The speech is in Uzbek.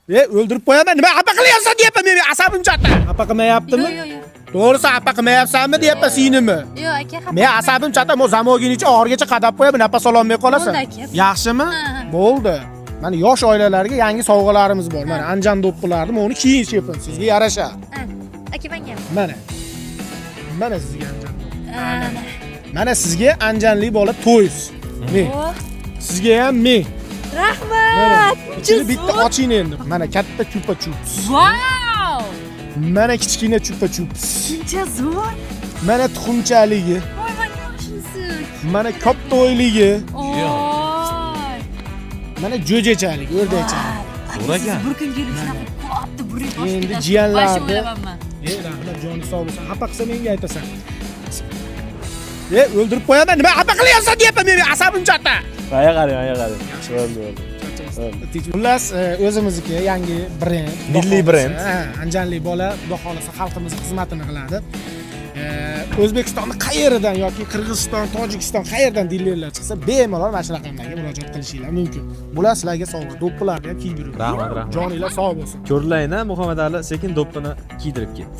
O'ldirib qo'yaman. Nima xafa qilyapsan deyapman, men asabim chata. Xafa qilmayaptimi? Yo'q. To'g'risi xafa qilmayapsanmi deyapman sinimi? Yo'q, aka xafa. Men asabim chata, mo zamoginicha oxirigacha qadab qo'yaman, nafas ololmay qolasan. Bo'ldi, aka. Yaxshimi? Ha. Bo'ldi. Mana yosh oilalarga yangi sovg'alarimiz bor. Mana anjan do'ppilarni, uni keyin shepin, sizga yarasha. Aka menga. Mana. Mana sizga anjan. Ana. Mana sizga anjanli bola to'yis. Men. Sizga ham men. Rahmat. Ichini bitta oching endi. Mana katta chupa chups. Wow! Mana kichkina chupa chups. Shuncha zo'r. Mana tuxumchaligi. Voy, menga yaxshisi. Mana koptoyligi. Oy. Mana jo'jachalik, o'rdakchalik. Zo'r ekan. Bir kun kelib shunaqa qopdi, bir kun Endi jiyanlarni. o'lamanman. Rahmat joni sog' bo'lsin. Xafa qilsa menga aytasan. O'ldirib qo'yaman. Nima xafa qilyapsan deyapman, men asabim chata. Aya qarang. Bo'ldi. Xullas, o'zimizniki yangi brend, Milliy brend. Anjanli bola, xudo xolasa xalqimiz xizmatini qiladi. O'zbekistonning qayeridan yoki Qirg'iziston, Tojikiston qayerdan dilerlar chiqsa, bemalol mana shu raqamlarga murojaat qilishinglar mumkin. Bular sizlarga sovg'a, do'ppilarni ham kiydirib beradi. Rahmat. Joninglar sog' bo'lsin. Ko'rlayni Muhammad Ali sekin do'ppini kiydirib ketdi.